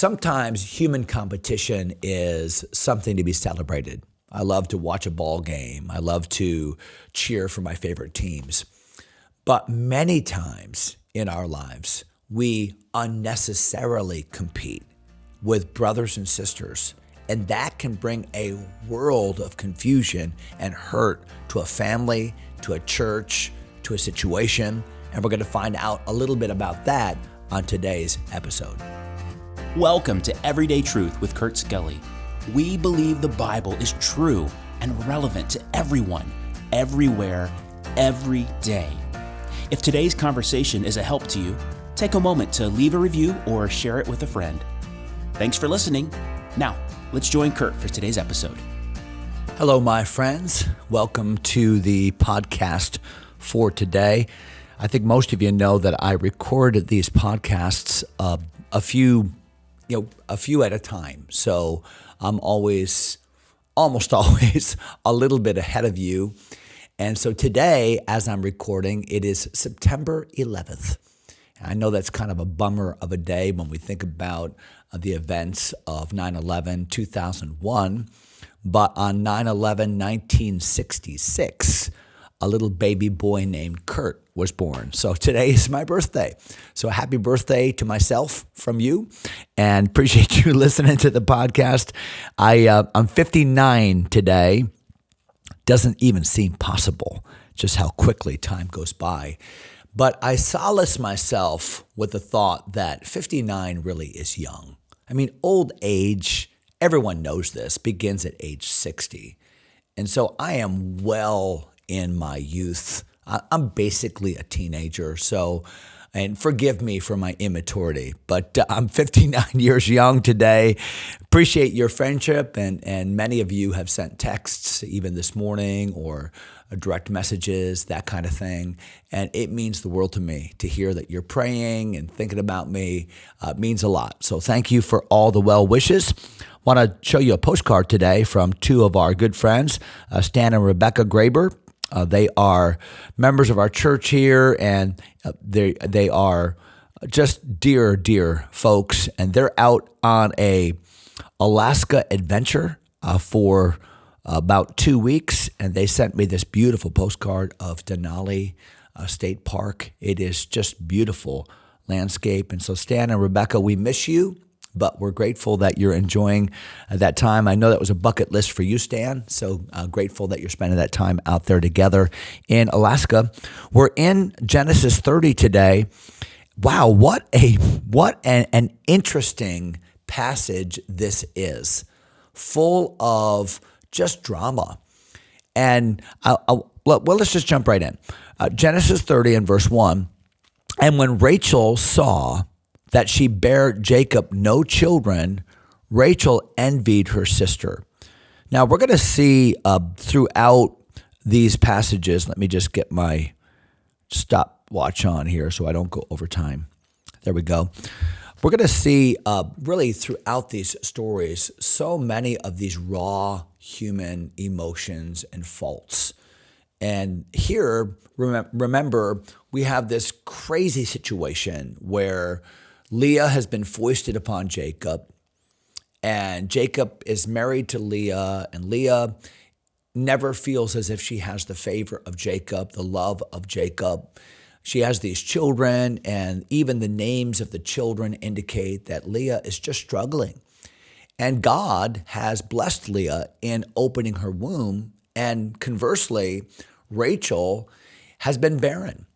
Sometimes human competition is something to be celebrated. I love to watch a ball game. I love to cheer for my favorite teams. But many times in our lives, we unnecessarily compete with brothers and sisters, and that can bring a world of confusion and hurt to a family, to a church, to a situation. And we're going to find out a little bit about that on today's episode. Welcome to Everyday Truth with Kurt Skelly. We believe the Bible is true and relevant to everyone, everywhere, every day. If today's conversation is a help to you, take a moment to leave a review or share it with a friend. Thanks for listening. Now, let's join Kurt for today's episode. Hello, my friends. Welcome to the podcast for today. I think most of you know that I recorded these podcasts a few at a time. So I'm almost always a little bit ahead of you. And so today, as I'm recording, it is September 11th. I know that's kind of a bummer of a day when we think about the events of 9/11, 2001. But on 9/11, 1966, a little baby boy named Kurt was born. So today is my birthday. So happy birthday to myself from you, and appreciate you listening to the podcast. I'm 59 today. Doesn't even seem possible just how quickly time goes by. But I solace myself with the thought that 59 really is young. I mean, old age, everyone knows this, begins at age 60. And so I am well in my youth. I'm basically a teenager, and forgive me for my immaturity, but I'm 59 years young today. Appreciate your friendship, and many of you have sent texts even this morning or direct messages, that kind of thing, and it means the world to me to hear that you're praying and thinking about me. It means a lot, so thank you for all the well wishes. Want to show you a postcard today from two of our good friends, Stan and Rebecca Graber. They are members of our church here, and they are just dear folks. And they're out on a Alaska adventure for about 2 weeks, and they sent me this beautiful postcard of Denali State Park. It is just beautiful landscape. And so, Stan and Rebecca, we miss you, but we're grateful that you're enjoying that time. I know that was a bucket list for you, Stan, so grateful that you're spending that time out there together in Alaska. We're in Genesis 30 today. Wow, what an interesting passage this is, full of just drama. And let's just jump right in. Genesis 30 and verse 1, and when Rachel saw that she bare Jacob no children, Rachel envied her sister. Now, we're going to see throughout these passages, let me just get my stopwatch on here so I don't go over time. There we go. We're going to see really throughout these stories so many of these raw human emotions and faults. And here, remember, we have this crazy situation where Leah has been foisted upon Jacob, and Jacob is married to Leah, and Leah never feels as if she has the favor of Jacob, the love of Jacob. She has these children, and even the names of the children indicate that Leah is just struggling. And God has blessed Leah in opening her womb, and conversely, Rachel has been barren.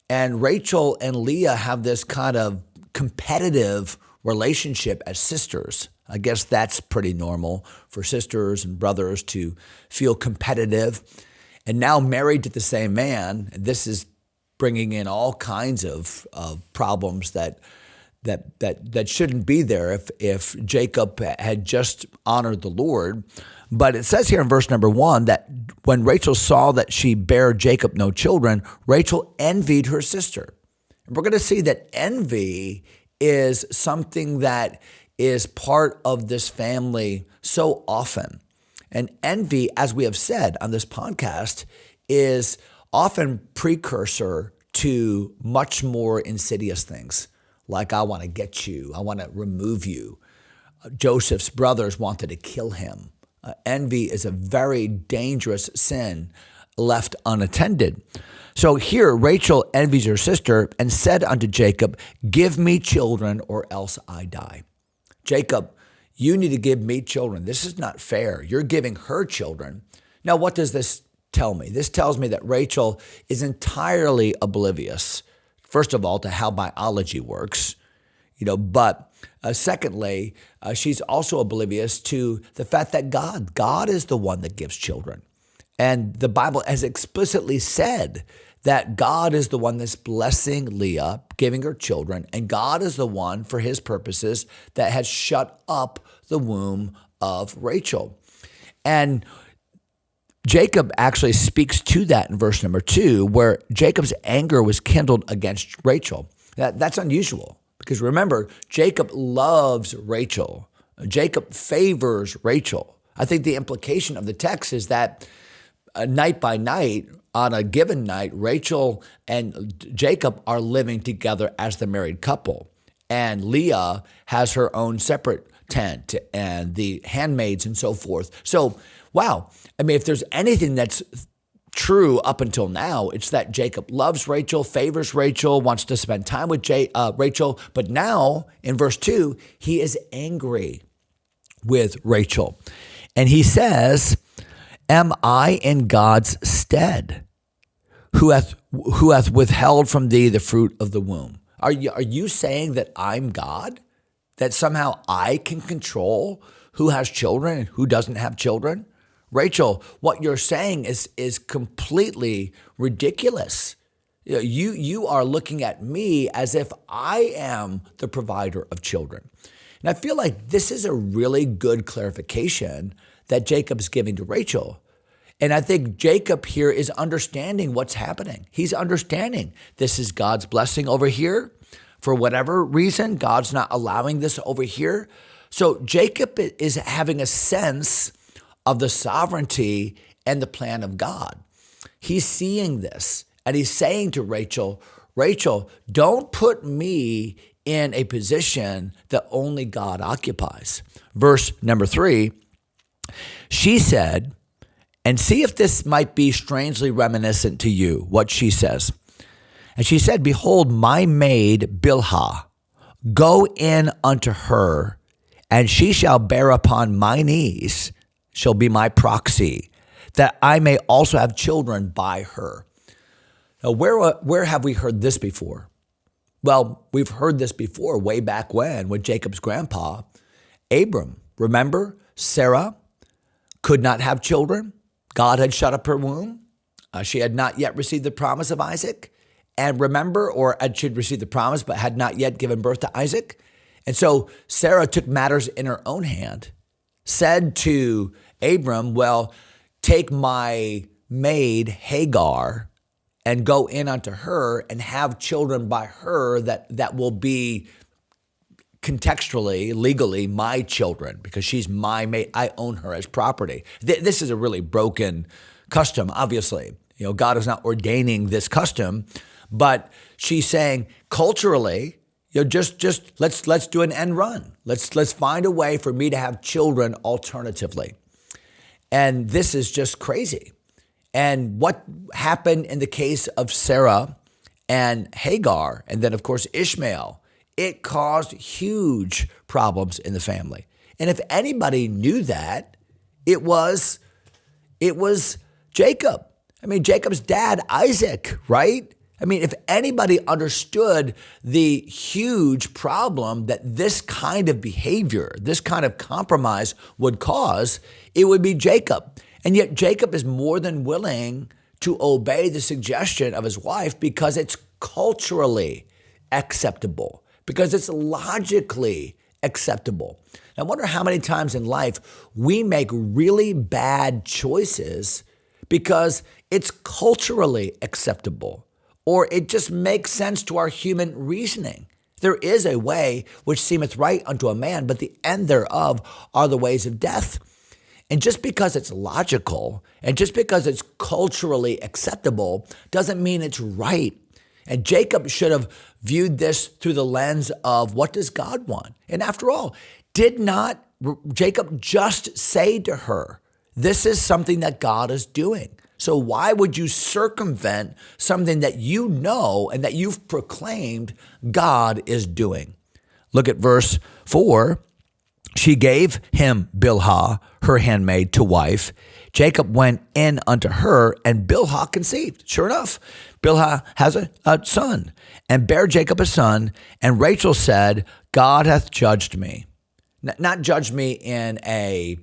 And Rachel and Leah have this kind of competitive relationship as sisters. I guess that's pretty normal for sisters and brothers to feel competitive. And now married to the same man, this is bringing in all kinds of problems that shouldn't be there if Jacob had just honored the Lord. But it says here in verse number 1 that when Rachel saw that she bare Jacob no children, Rachel envied her sister. We're going to see that envy is something that is part of this family so often. And envy, as we have said on this podcast, is often precursor to much more insidious things, like I want to get you, I want to remove you. Joseph's brothers wanted to kill him. Envy is a very dangerous sin left unattended. So here Rachel envies her sister and said unto Jacob, give me children or else I die. Jacob, you need to give me children. This is not fair. You're giving her children. Now, what does this tell me? This tells me that Rachel is entirely oblivious, first of all, to how biology works, but secondly, she's also oblivious to the fact that God is the one that gives children. And the Bible has explicitly said that God is the one that's blessing Leah, giving her children, and God is the one, for his purposes, that has shut up the womb of Rachel. And Jacob actually speaks to that in verse number 2, where Jacob's anger was kindled against Rachel. That's unusual because remember, Jacob loves Rachel. Jacob favors Rachel. I think the implication of the text is that night by night, on a given night, Rachel and Jacob are living together as the married couple. And Leah has her own separate tent and the handmaids and so forth. So, wow. I mean, if there's anything that's true up until now, it's that Jacob loves Rachel, favors Rachel, wants to spend time with Rachel. But now, in verse 2, he is angry with Rachel. And he says, am I in God's stead, who hath withheld from thee the fruit of the womb? Are you saying that I'm God? That somehow I can control who has children and who doesn't have children? Rachel, what you're saying is completely ridiculous. You are looking at me as if I am the provider of children. And I feel like this is a really good clarification that Jacob's giving to Rachel. And I think Jacob here is understanding what's happening. He's understanding this is God's blessing over here. For whatever reason, God's not allowing this over here. So Jacob is having a sense of the sovereignty and the plan of God. He's seeing this and he's saying to Rachel, don't put me in a position that only God occupies. Verse number 3, she said, and see if this might be strangely reminiscent to you, what she says. And she said, behold, my maid Bilhah, go in unto her, and she shall bear upon my knees, shall be my proxy, that I may also have children by her. Now, where have we heard this before? Well, we've heard this before way back when, with Jacob's grandpa, Abram. Remember, Sarah could not have children. God had shut up her womb. She had not yet received the promise of Isaac. And remember, or she'd received the promise, but had not yet given birth to Isaac. And so Sarah took matters in her own hand, said to Abram, well, take my maid Hagar and go in unto her and have children by her that will be contextually, legally, my children, because she's my maid. I own her as property. This is a really broken custom, obviously. God is not ordaining this custom, but she's saying culturally, just let's do an end run. Let's find a way for me to have children alternatively. And this is just crazy. And what happened in the case of Sarah and Hagar, and then of course Ishmael, it caused huge problems in the family. And if anybody knew that, it was Jacob. I mean, Jacob's dad, Isaac, right? I mean, if anybody understood the huge problem that this kind of behavior, this kind of compromise would cause, it would be Jacob. And yet Jacob is more than willing to obey the suggestion of his wife because it's culturally acceptable, because it's logically acceptable. I wonder how many times in life we make really bad choices because it's culturally acceptable, or it just makes sense to our human reasoning. There is a way which seemeth right unto a man, but the end thereof are the ways of death. And just because it's logical and just because it's culturally acceptable doesn't mean it's right. And Jacob should have viewed this through the lens of what does God want? And after all, Did not Jacob just say to her, this is something that God is doing? So why would you circumvent something that you know and that you've proclaimed God is doing? Look at verse 4. She gave him Bilhah, her handmaid, to wife. Jacob went in unto her, and Bilhah conceived. Sure enough, Bilhah has a son, and bare Jacob a son. And Rachel said, God hath judged me. Not judged me in a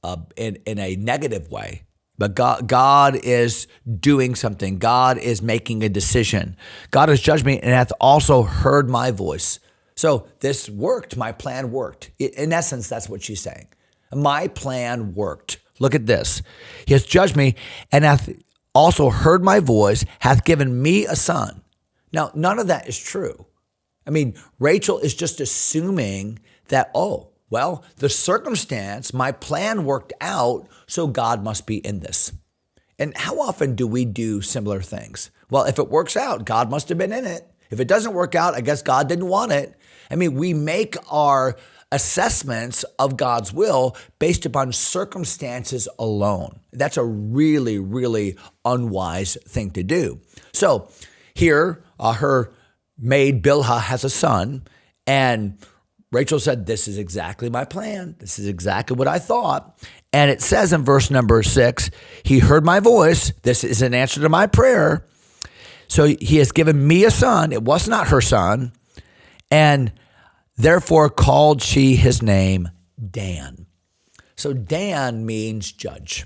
negative way, but God is doing something. God is making a decision. God has judged me and hath also heard my voice. So this worked. My plan worked. In essence, that's what she's saying. My plan worked. Look at this. He has judged me and hath also heard my voice, hath given me a son. Now, none of that is true. I mean, Rachel is just assuming that, the circumstance, my plan worked out, so God must be in this. And how often do we do similar things? Well, if it works out, God must have been in it. If it doesn't work out, I guess God didn't want it. I mean, we make our assessments of God's will based upon circumstances alone. That's a really, really unwise thing to do. So here, her maid Bilhah has a son, and Rachel said, this is exactly my plan. This is exactly what I thought. And it says in verse number 6, he heard my voice. This is an answer to my prayer. So he has given me a son. It was not her son. And therefore called she his name Dan. So Dan means judge.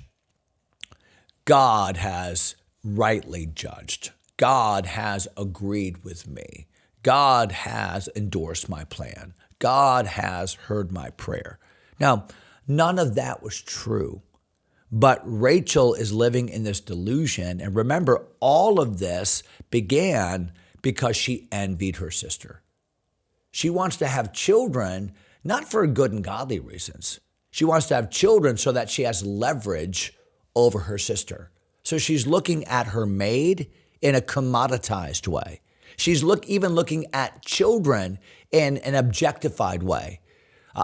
God has rightly judged. God has agreed with me. God has endorsed my plan. God has heard my prayer. Now, none of that was true, but Rachel is living in this delusion. And remember, all of this began because she envied her sister. She wants to have children, not for good and godly reasons. She wants to have children so that she has leverage over her sister. So she's looking at her maid in a commoditized way. She's even looking at children in an objectified way.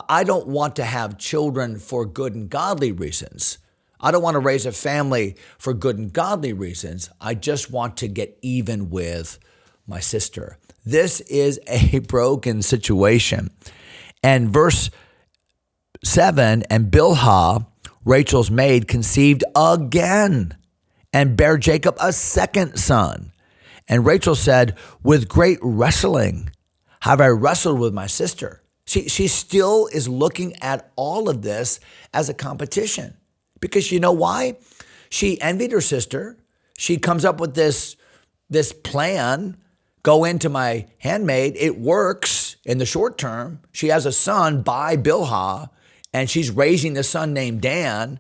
I don't want to have children for good and godly reasons. I don't want to raise a family for good and godly reasons. I just want to get even with my sister. This is a broken situation. And verse 7, and Bilhah, Rachel's maid, conceived again and bare Jacob a second son. And Rachel said, with great wrestling have I wrestled with my sister. She still is looking at all of this as a competition. Because you know why? She envied her sister. She comes up with this plan, go into my handmaid. It works in the short term. She has a son by Bilhah, and she's raising the son named Dan.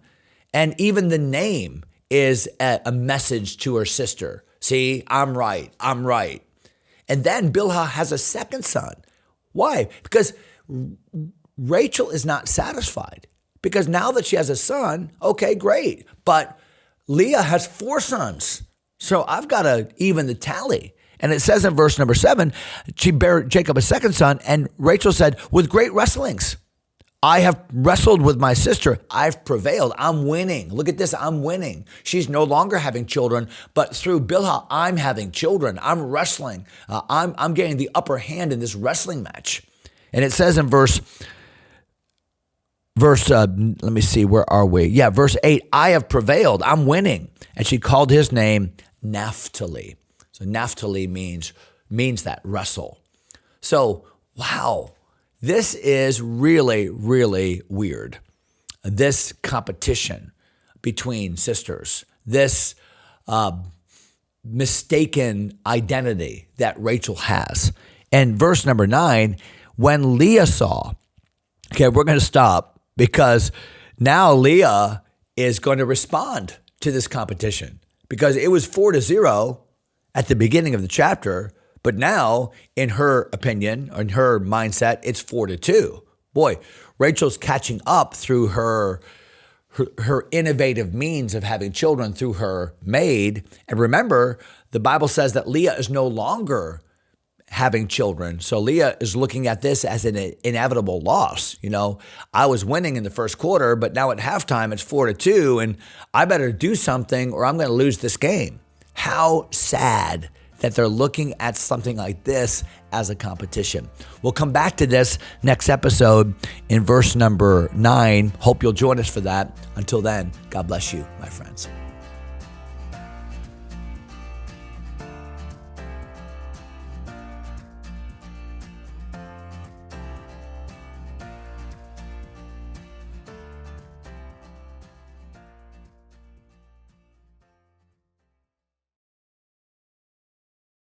And even the name is a message to her sister. See, I'm right. I'm right. And then Bilhah has a second son. Why? Because Rachel is not satisfied. Because now that she has a son, okay, great. But Leah has 4 sons. So I've got to even the tally. And it says in verse number 7, she bare Jacob a second son, and Rachel said, with great wrestlings, I have wrestled with my sister. I've prevailed. I'm winning. Look at this. I'm winning. She's no longer having children, but through Bilhah, I'm having children. I'm wrestling. I'm getting the upper hand in this wrestling match. And it says in verse, let me see, where are we? Yeah, verse 8, I have prevailed. I'm winning. And she called his name Naphtali. So Naphtali means that wrestle. So, wow. This is really, really weird. This competition between sisters, this mistaken identity that Rachel has. And verse number 9, when Leah saw, okay, we're going to stop because now Leah is going to respond to this competition because it was 4-0 at the beginning of the chapter. But now, in her opinion, in her mindset, it's 4-2. Boy, Rachel's catching up through her innovative means of having children through her maid. And remember, the Bible says that Leah is no longer having children. So Leah is looking at this as an inevitable loss. I was winning in the first quarter, but now at halftime it's 4-2, and I better do something or I'm going to lose this game. How sad that they're looking at something like this as a competition. We'll come back to this next episode in verse number 9. Hope you'll join us for that. Until then, God bless you, my friends.